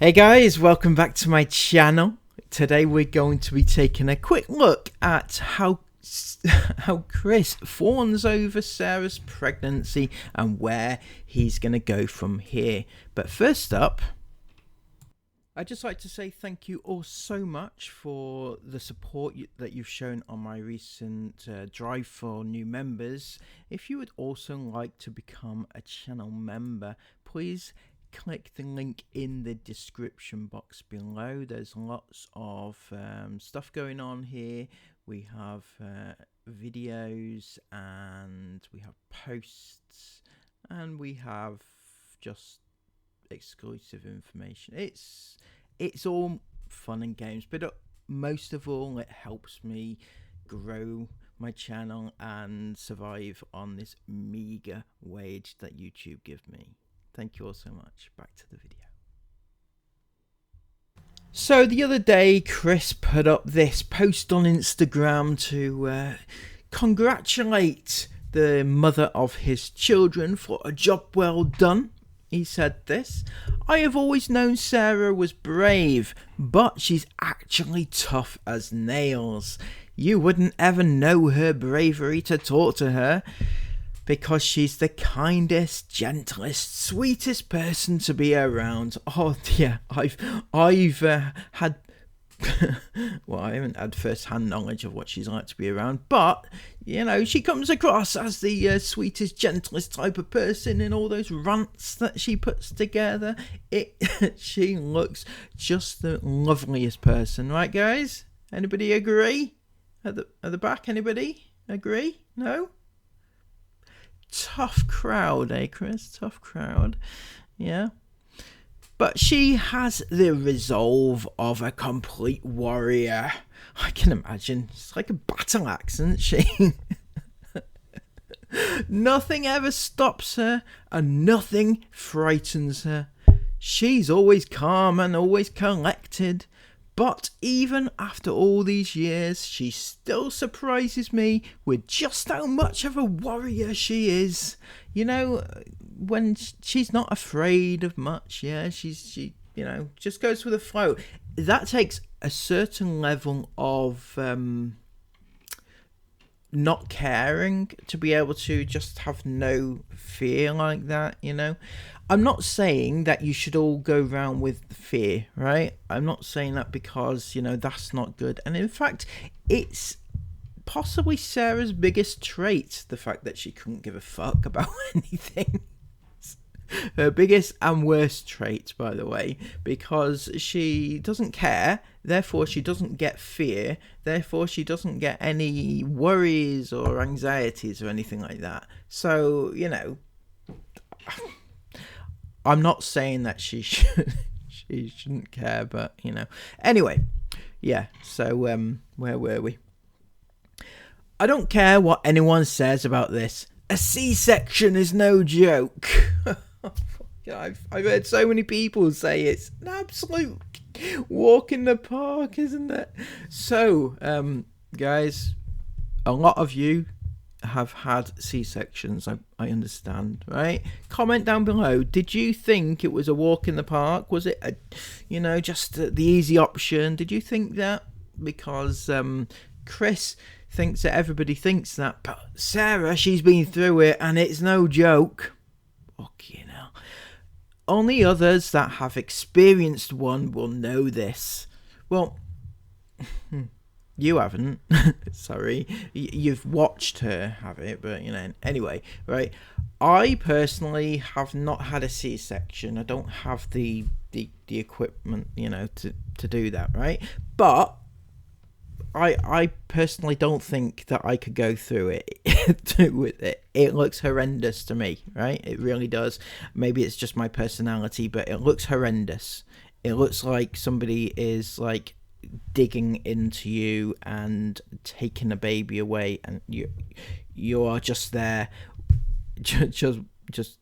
Hey guys, welcome back to my channel. Today we're going to be taking a quick look at how Chris fawns over Sarah's pregnancy and where he's going to go from here. But first up, I'd just like to say thank you all so much for the support that you've shown on my recent drive for new members. If you would also like to become a channel member, please click the link in the description box below. There's lots of stuff going on here. We have videos and we have posts and we have just exclusive information. It's all fun and games, but most of all it helps me grow my channel and survive on this meager wage that YouTube give me. Thank you all so much. Back to the video. So the other day, Chris put up this post on Instagram to congratulate the mother of his children for a job well done. He said this: "I have always known Sarah was brave, but she's actually tough as nails. You wouldn't ever know her bravery to talk to her, because she's the kindest, gentlest, sweetest person to be around." Oh yeah, I've had well, I haven't had first-hand knowledge of what she's like to be around, but you know, she comes across as the sweetest, gentlest type of person in all those rants that she puts together. She looks just the loveliest person, right guys? Anybody agree? At the back, anybody agree? No? Tough crowd, eh, Chris? Tough crowd. Yeah. But she has the resolve of a complete warrior. I can imagine. It's like a battle axe, isn't she? Nothing ever stops her and nothing frightens her. She's always calm and always collected. But even after all these years, she still surprises me with just how much of a warrior she is. You know, when she's not afraid of much, yeah, she you know, just goes with the flow. That takes a certain level of not caring to be able to just have no fear like that, you know. I'm not saying that you should all go around with fear, right? I'm not saying that because, you know, that's not good. And in fact, it's possibly Sarah's biggest trait, the fact that she couldn't give a fuck about anything. Her biggest and worst trait, by the way, because she doesn't care, therefore she doesn't get fear, therefore she doesn't get any worries or anxieties or anything like that. So, you know, I'm not saying that she shouldn't care, but, you know. Anyway, yeah, so where were we? I don't care what anyone says about this. A C-section is no joke. I've heard so many people say it's an absolute walk in the park, isn't it? So, guys, a lot of you have had C-sections, I understand, right? Comment down below. Did you think it was a walk in the park? Was it, you know, just the easy option? Did you think that? Because Chris thinks that everybody thinks that, but Sarah, she's been through it and it's no joke. Okay, now. Only others that have experienced one will know this. Well, you haven't. Sorry. You've watched her have it, but, you know, anyway, right? I personally have not had a C-section. I don't have the equipment, you know, to do that, right? But I personally don't think that I could go through it with it. It looks horrendous to me, right? It really does. Maybe it's just my personality, but it looks horrendous. It looks like somebody is like digging into you and taking a baby away, and you are just there, just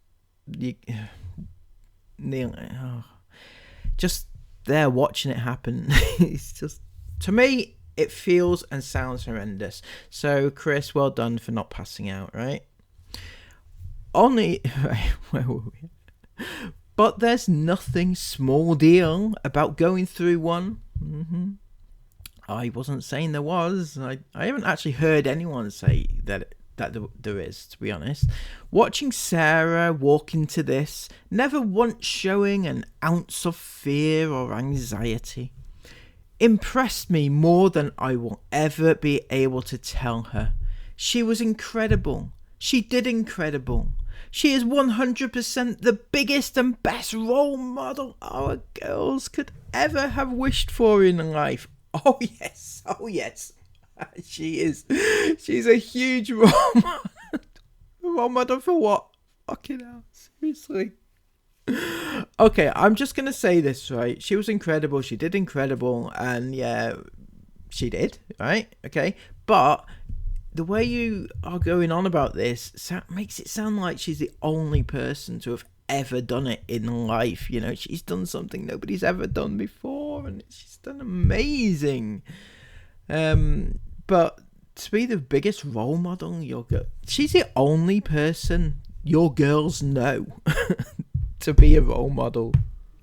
there watching it happen. It's just, to me, it feels and sounds horrendous. So, Chris, well done for not passing out, right? Where were we? But there's nothing small deal about going through one. I wasn't saying there was. I haven't actually heard anyone say that there is, to be honest. Watching Sarah walk into this, never once showing an ounce of fear or anxiety, impressed me more than I will ever be able to tell her. She was incredible. She did incredible. She is 100% the biggest and best role model our girls could ever have wished for in life. Oh yes, oh yes. She is. She's a huge role model for what? Fucking hell, seriously. Okay, I'm just going to say this, right? She was incredible. She did incredible. And yeah, she did, right? Okay. But the way you are going on about this makes it sound like she's the only person to have ever done it in life. You know, she's done something nobody's ever done before, and she's done amazing. But to be the biggest role model, she's the only person your girls know to be a role model.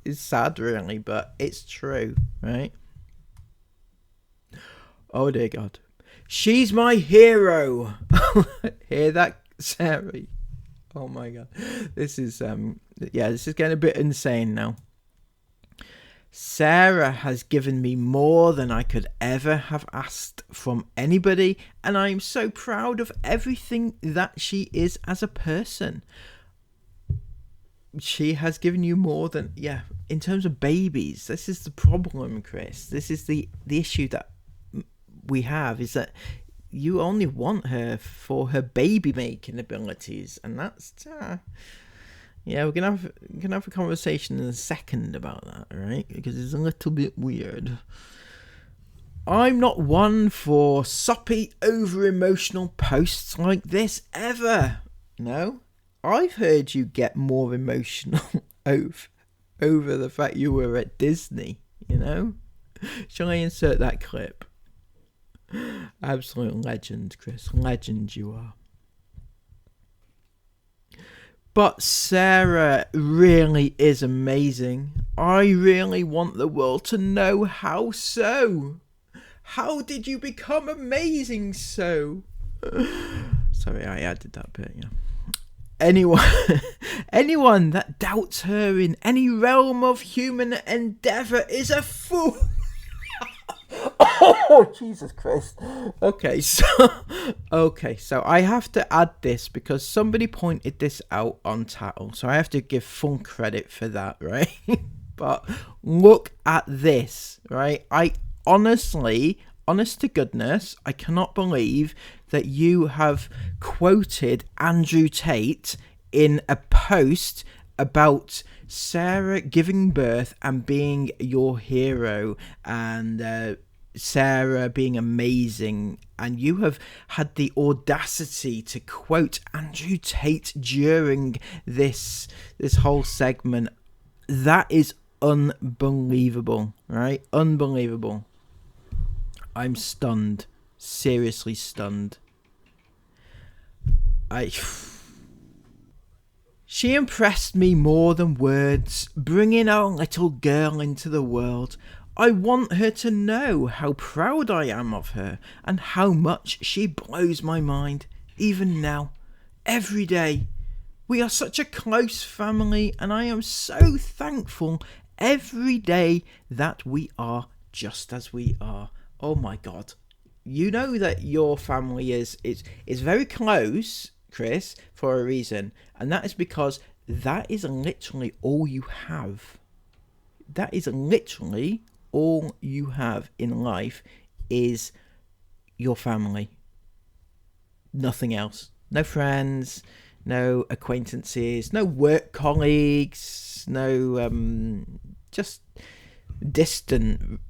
It's sad, really, but it's true, right? Oh dear God. She's my hero. Hear that, Sarah? Oh my God. This is getting a bit insane now. Sarah has given me more than I could ever have asked from anybody, and I am so proud of everything that she is as a person. She has given you more than, in terms of babies. This is the problem, Chris. This is the issue that we have, is that you only want her for her baby making abilities, and that's we're gonna have a conversation in a second about that, right? Because it's a little bit weird. I'm not one for soppy, over emotional posts like this ever. No, I've heard you get more emotional over the fact you were at Disney. You know, shall I insert that clip? Absolute legend, Chris. Legend you are. But Sarah really is amazing. I really want the world to know how so. How did you become amazing so? Sorry, I added that bit, yeah. Anyone that doubts her in any realm of human endeavour is a fool. Oh, Jesus Christ. Okay, so I have to add this because somebody pointed this out on TATE, so I have to give full credit for that, right? But look at this, right? I honestly, honest to goodness, I cannot believe that you have quoted Andrew Tate in a post about Sarah giving birth and being your hero, and Sarah being amazing, and you have had the audacity to quote Andrew Tate during this whole segment. That is unbelievable, right? Unbelievable. I'm stunned. Seriously stunned. She impressed me more than words, bringing our little girl into the world. I want her to know how proud I am of her and how much she blows my mind, even now, every day. We are such a close family, and I am so thankful every day that we are just as we are. Oh my God. You know that your family is very close, Chris, for a reason, and that is because that is literally all you have. That is literally all you have in life is your family. Nothing else. No friends, no acquaintances, no work colleagues, no just distant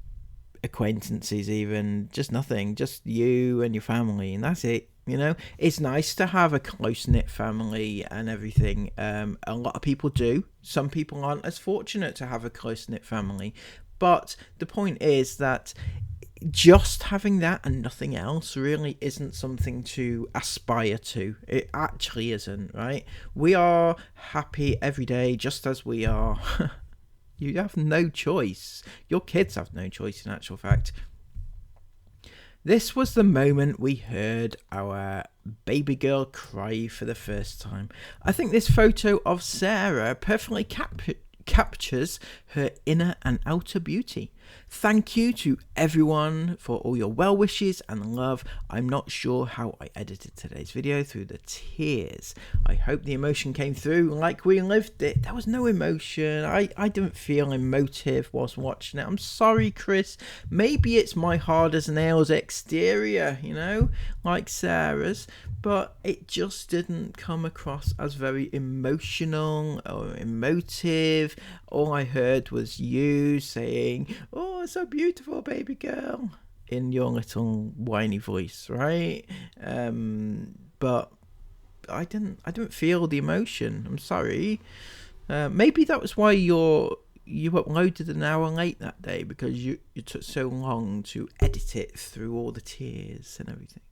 acquaintances, even. Just nothing. Just you and your family, and that's it. You know, it's nice to have a close-knit family and everything. A lot of people do. Some people aren't as fortunate to have a close-knit family. But the point is that just having that and nothing else really isn't something to aspire to. It actually isn't, right? We are happy every day just as we are. You have no choice. Your kids have no choice, in actual fact. This was the moment we heard our baby girl cry for the first time. I think this photo of Sarah perfectly captures her inner and outer beauty. Thank you to everyone for all your well wishes and love. I'm not sure how I edited today's video through the tears. I hope the emotion came through like we lived it. There was no emotion. I didn't feel emotive whilst watching it. I'm sorry, Chris. Maybe it's my hard as nails exterior, you know, like Sarah's, but it just didn't come across as very emotional or emotive. All I heard was you saying, "Oh, so beautiful, baby girl," in your little whiny voice, right? But I didn't feel the emotion. I'm sorry. Maybe that was why you uploaded an hour late that day, because you took so long to edit it through all the tears and everything.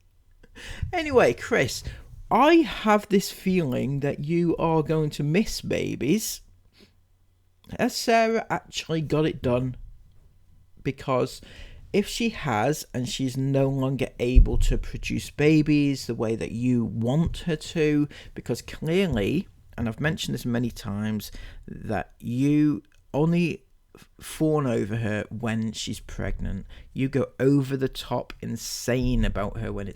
Anyway, Chris, I have this feeling that you are going to miss babies. Has Sarah actually got it done? Because if she has, and she's no longer able to produce babies the way that you want her to, because clearly, and I've mentioned this many times, that you only fawn over her when she's pregnant. You go over the top insane about her when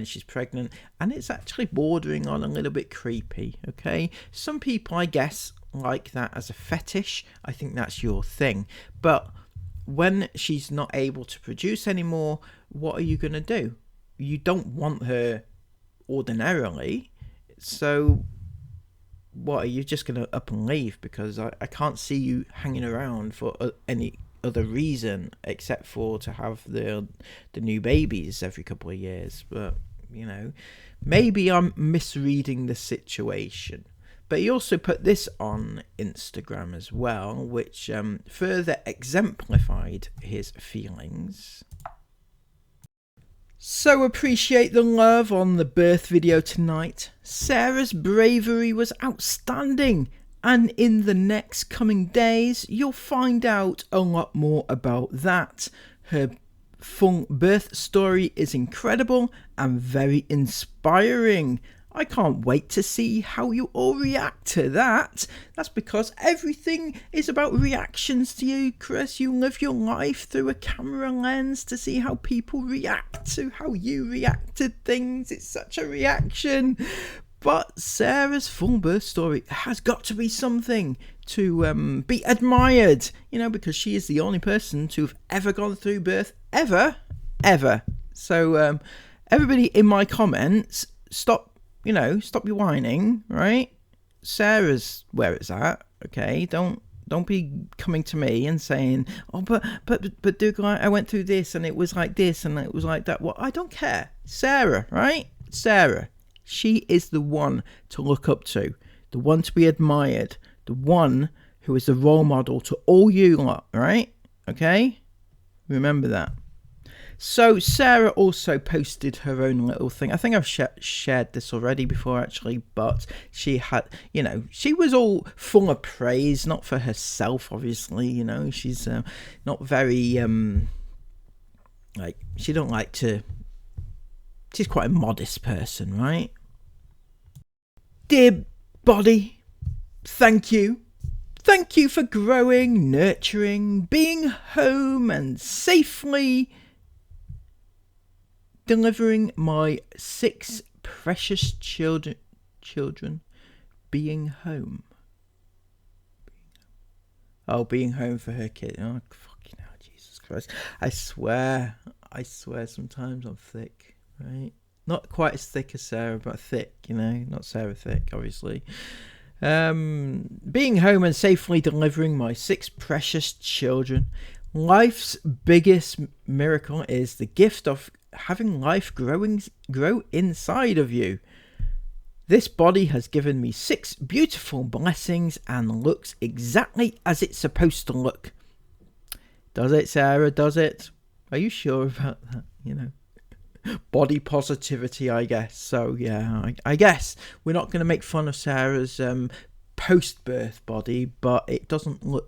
she's pregnant, and it's actually bordering on a little bit creepy. Okay, some people, I guess, like that as a fetish. I think that's your thing, but when she's not able to produce anymore, what are you going to do? You don't want her ordinarily, so what, are you just going to up and leave? Because I can't see you hanging around for any other reason except for to have the new babies every couple of years. But, you know, maybe I'm misreading the situation. But he also put this on Instagram as well, which further exemplified his feelings. So appreciate the love on the birth video tonight. Sarah's bravery was outstanding, and in the next coming days you'll find out a lot more about that. Her full birth story is incredible and very inspiring. I can't wait to see how you all react to that. That's because everything is about reactions to you, Chris. You live your life through a camera lens to see how people react to how you react to things. It's such a reaction. But Sarah's full birth story has got to be something to be admired, you know, because she is the only person to have ever gone through birth ever. So everybody in my comments, stop your whining, right? Sarah's where it's at, okay? Don't be coming to me and saying, "Oh, but Duke, I went through this and it was like this and it was like that." Well, I don't care. Sarah, right? Sarah, she is the one to look up to, the one to be admired, the one who is the role model to all you lot, right? Okay? Remember that. So Sarah also posted her own little thing. I think I've shared this already before, actually, but she had, you know, she was all full of praise, not for herself, obviously, you know. She's not very, she's quite a modest person, right? Dear body, thank you. Thank you for growing, nurturing, being home and safely delivering my 6 precious children, being home. Oh, being home for her kid. Oh, fucking hell, Jesus Christ. I swear sometimes I'm thick, right? Not quite as thick as Sarah, but thick, you know? Not Sarah thick, obviously. Being home and safely delivering my 6 precious children. Life's biggest miracle is the gift of having life grow inside of you. This body has given me 6 beautiful blessings and looks exactly as it's supposed to look. Does it, Sarah? Does it? Are you sure about that? Body positivity, I guess. So yeah, I guess we're not going to make fun of Sarah's post-birth body, but it doesn't look.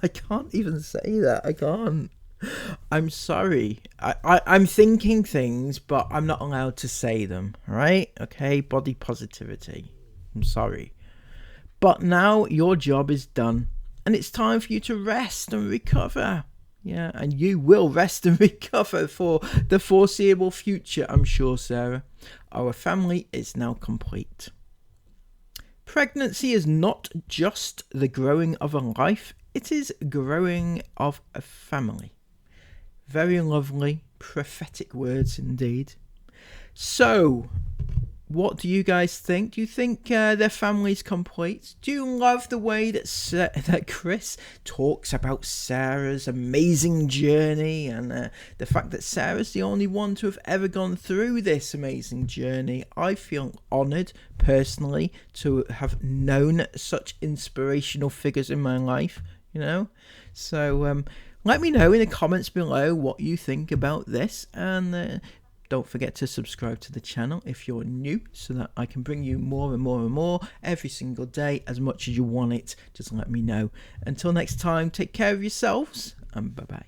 I can't even say that. I can't. I'm sorry. I'm thinking things, but I'm not allowed to say them. Right? Okay. Body positivity. I'm sorry. But now your job is done, and it's time for you to rest and recover. Yeah, and you will rest and recover for the foreseeable future, I'm sure, Sarah. Our family is now complete. Pregnancy is not just the growing of a life, it is growing of a family. Very lovely, prophetic words indeed. So, what do you guys think? Do you think their family's complete? Do you love the way that Chris talks about Sarah's amazing journey and the fact that Sarah's the only one to have ever gone through this amazing journey? I feel honoured, personally, to have known such inspirational figures in my life, So let me know in the comments below what you think about this, and don't forget to subscribe to the channel if you're new, so that I can bring you more and more and more every single day, as much as you want it. Just let me know. Until next time, take care of yourselves, and bye-bye.